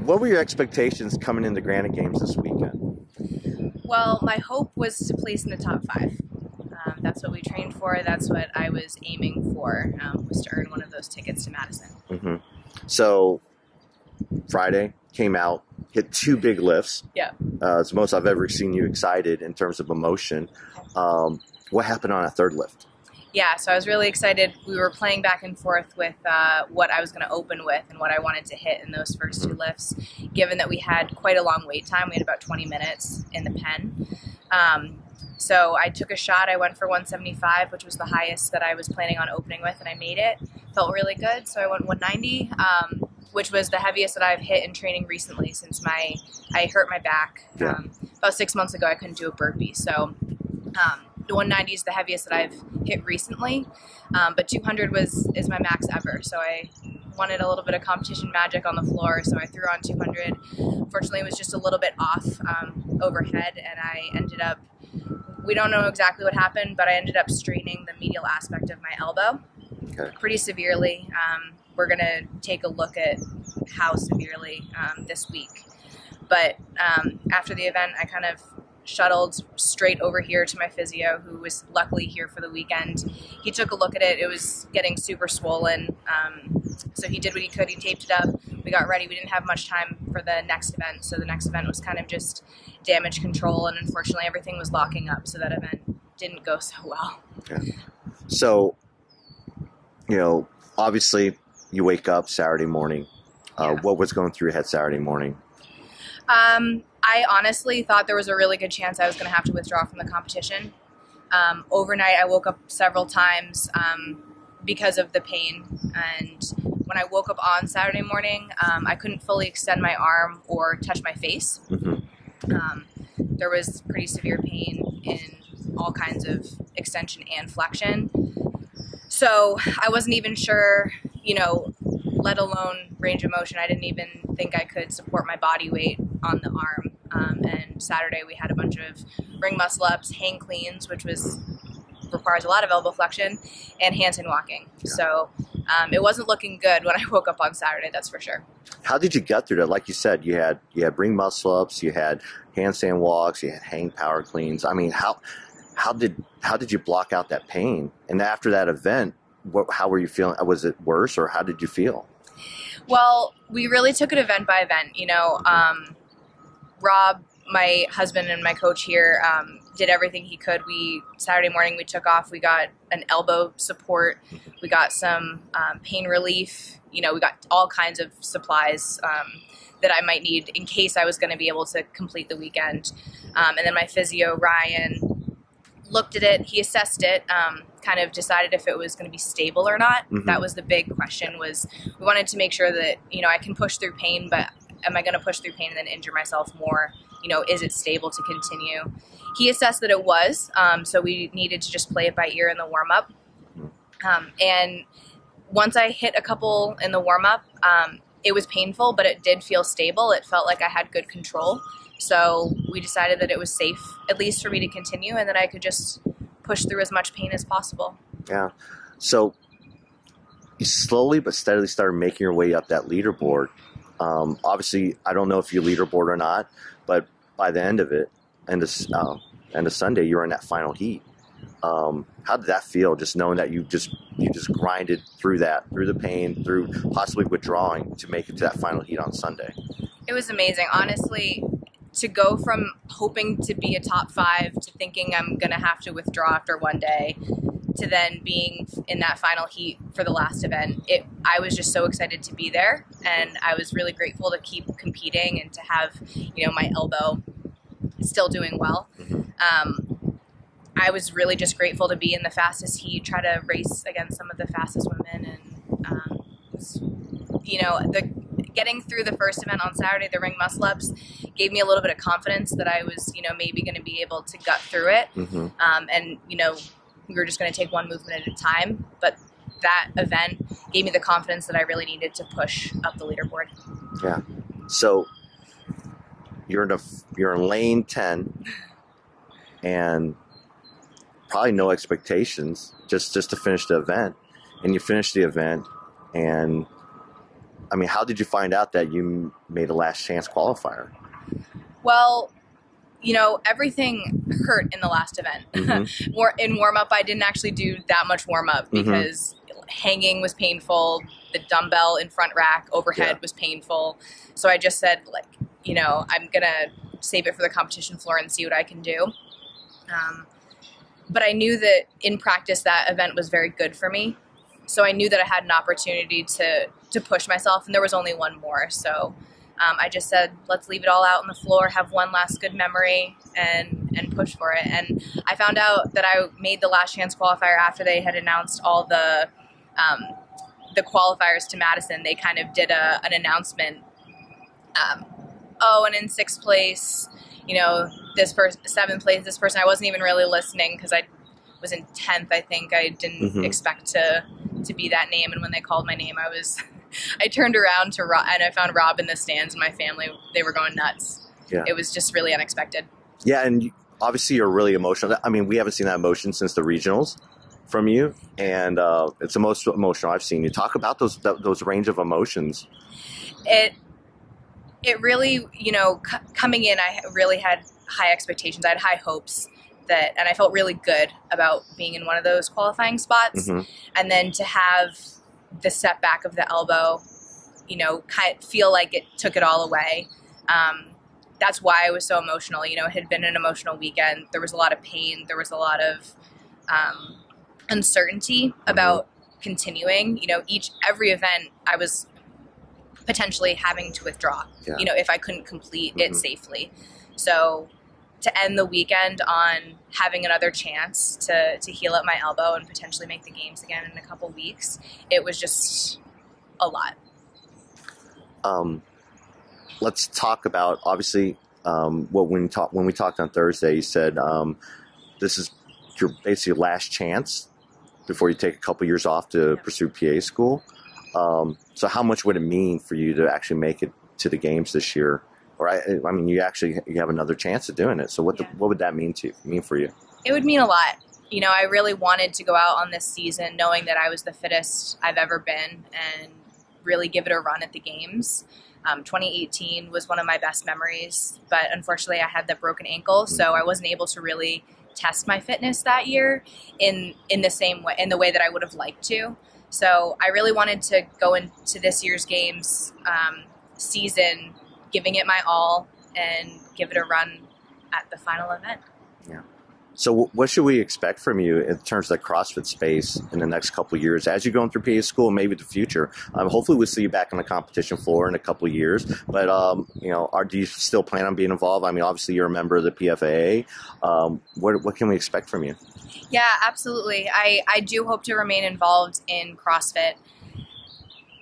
what were your expectations coming into Granite Games this weekend? Well, my hope was to place in the top 5. That's what we trained for. That's what I was aiming for, was to earn one of those tickets to Madison. Mm-hmm. So Friday came out, hit 2 big lifts. Yeah. It's the most I've ever seen you excited in terms of emotion. What happened on a 3rd lift? Yeah, so I was really excited. We were playing back and forth with what I was going to open with and what I wanted to hit in those first 2 lifts, given that we had quite a long wait time. We had about 20 minutes in the pen. So I took a shot. I went for 175, which was the highest that I was planning on opening with, and I made it. Felt really good, so I went 190, which was the heaviest that I've hit in training recently since I hurt my back. Yeah. About 6 months ago, I couldn't do a burpee, so the 190 is the heaviest that I've hit recently, but 200 is my max ever, so I wanted a little bit of competition magic on the floor, so I threw on 200. Fortunately, it was just a little bit off overhead, and I ended up, we don't know exactly what happened, but I ended up straining the medial aspect of my elbow pretty severely. We're going to take a look at how severely this week. But after the event, I kind of shuttled straight over here to my physio, who was luckily here for the weekend. He took a look at it. It was getting super swollen. So he did what he could. He taped it up. We got ready. We didn't have much time for the next event. So the next event was kind of just damage control. And unfortunately, everything was locking up. So that event didn't go so well. Yeah. So, obviously you wake up Saturday morning. What was going through your head Saturday morning? I honestly thought there was a really good chance I was going to have to withdraw from the competition. Overnight, I woke up several times because of the pain. And when I woke up on Saturday morning, I couldn't fully extend my arm or touch my face. There was pretty severe pain in all kinds of extension and flexion. So I wasn't even sure, let alone range of motion. I didn't even think I could support my body weight on the arm. And Saturday we had a bunch of ring muscle ups, hang cleans, which requires a lot of elbow flexion, and handstand walking. Yeah. So it wasn't looking good when I woke up on Saturday, that's for sure. How did you get through that? Like you said, you had ring muscle ups, you had handstand walks, you had hang power cleans. I mean, how did you block out that pain? And after that event, how were you feeling? Was it worse, or how did you feel? Well, we really took it event by event. Rob, my husband and my coach here, did everything he could. Saturday morning we took off. We got an elbow support. We got some pain relief. We got all kinds of supplies that I might need in case I was going to be able to complete the weekend. And then my physio, Ryan, looked at it. He assessed it, kind of decided if it was going to be stable or not. That was the big question. Was we wanted to make sure that, I can push through pain, but am I going to push through pain and then injure myself more? Is it stable to continue? He assessed that it was, so we needed to just play it by ear in the warm-up. And once I hit a couple in the warm-up, it was painful, but it did feel stable. It felt like I had good control. So we decided that it was safe, at least for me to continue, and that I could just push through as much pain as possible. Yeah. So you slowly but steadily started making your way up that leaderboard. Obviously, I don't know if you leaderboard or not, but by the end of it, end of Sunday, you were in that final heat. How did that feel? Just knowing that you just grinded through the pain, through possibly withdrawing to make it to that final heat on Sunday. It was amazing, honestly. To go from hoping to be a top 5 to thinking I'm going to have to withdraw after one day to then being in that final heat for the last event, I was just so excited to be there, and I was really grateful to keep competing and to have, my elbow still doing well. I was really just grateful to be in the fastest heat, try to race against some of the fastest women, and getting through the first event on Saturday, the ring muscle ups, gave me a little bit of confidence that I was, maybe going to be able to gut through it. And, we were just going to take one movement at a time. But that event gave me the confidence that I really needed to push up the leaderboard. Yeah. So you're in lane 10 and probably no expectations, just to finish the event. And you finish the event and I mean, how did you find out that you made a Last Chance Qualifier? Well, you know, everything hurt in the last event. In warm-up, I didn't actually do that much warm-up because hanging was painful. The dumbbell in front rack overhead was painful. So I just said, like, you know, I'm going to save it for the competition floor and see what I can do. But I knew that in practice that event was very good for me. So I knew that I had an opportunity to push myself, and there was only one more. So I just said, let's leave it all out on the floor, have one last good memory, and push for it. And I found out that I made the Last Chance Qualifier after they had announced all the qualifiers to Madison. They kind of did an announcement. And in 6th place, you know, this person, 7th place, this person. I wasn't even really listening because I was in 10th, I think. I didn't expect to be that name. And when they called my name, I turned around to Rob, and I found Rob in the stands, and my family, they were going nuts. Yeah. It was just really unexpected. Yeah, and obviously you're really emotional. I mean, we haven't seen that emotion since the regionals from you, and it's the most emotional I've seen you. Talk about those range of emotions. It really, you know, coming in, I really had high expectations. I had high hopes and I felt really good about being in one of those qualifying spots. And then to have the setback of the elbow, you know, feel like it took it all away. That's why I was so emotional. You know, it had been an emotional weekend. There was a lot of pain. There was a lot of uncertainty about continuing. You know, every event I was potentially having to withdraw, you know, if I couldn't complete it safely. So to end the weekend on having another chance to heal up my elbow and potentially make the games again in a couple weeks, it was just a lot. Let's talk about, obviously, when we talked on Thursday, you said this is your basically last chance before you take a couple years off to pursue PA school. So how much would it mean for you to actually make it to the games this year? Or I mean, you have another chance of doing it. So what would that mean for you? It would mean a lot. You know, I really wanted to go out on this season knowing that I was the fittest I've ever been and really give it a run at the games. 2018 was one of my best memories, but unfortunately I had that broken ankle, so I wasn't able to really test my fitness that year in the same way, in the way that I would have liked to. So I really wanted to go into this year's games season giving it my all and give it a run at the final event. Yeah. So what should we expect from you in terms of the CrossFit space in the next couple of years as you're going through PA school, maybe the future? Hopefully we'll see you back on the competition floor in a couple of years. But, you know, do you still plan on being involved? I mean, obviously you're a member of the PFAA. What can we expect from you? Yeah, absolutely. I do hope to remain involved in CrossFit.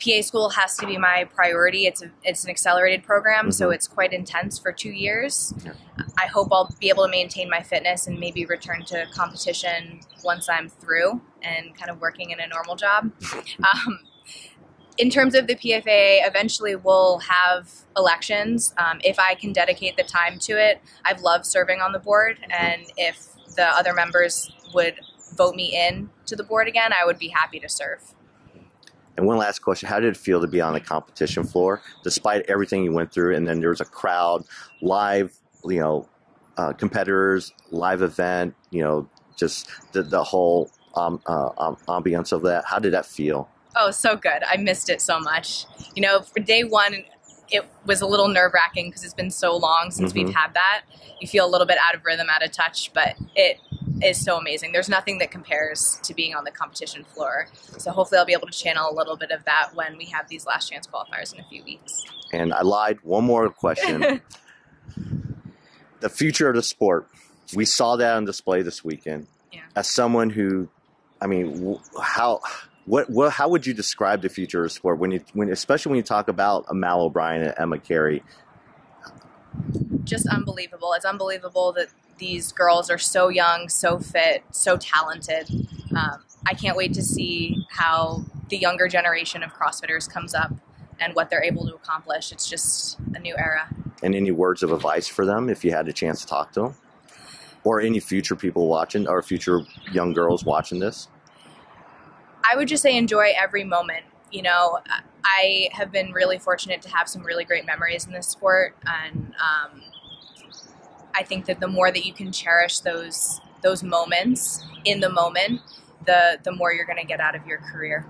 PA school has to be my priority. It's an accelerated program, so it's quite intense for 2 years. Yeah. I hope I'll be able to maintain my fitness and maybe return to competition once I'm through and kind of working in a normal job. In terms of the PFAA, eventually we'll have elections. If I can dedicate the time to it, I've loved serving on the board, and if the other members would vote me in to the board again, I would be happy to serve. And one last question, how did it feel to be on the competition floor, despite everything you went through, and then there was a crowd, live, you know, competitors, live event, you know, just the whole ambiance of that. How did that feel? Oh, so good. I missed it so much. You know, for day one, it was a little nerve-wracking because it's been so long since we've had that. You feel a little bit out of rhythm, out of touch, but it is so amazing. There's nothing that compares to being on the competition floor. So hopefully I'll be able to channel a little bit of that when we have these Last Chance Qualifiers in a few weeks. And I lied. One more question. The future of the sport. We saw that on display this weekend. Yeah. As someone who, I mean, how would you describe the future of sport especially when you talk about Mal O'Brien and Emma Carey? Just unbelievable. It's unbelievable that these girls are so young, so fit, so talented. I can't wait to see how the younger generation of CrossFitters comes up and what they're able to accomplish. It's just a new era. And any words of advice for them if you had a chance to talk to them? Or any future people watching, or future young girls watching this? I would just say enjoy every moment. You know, I have been really fortunate to have some really great memories in this sport, and I think that the more that you can cherish those moments in the moment, the more you're going to get out of your career.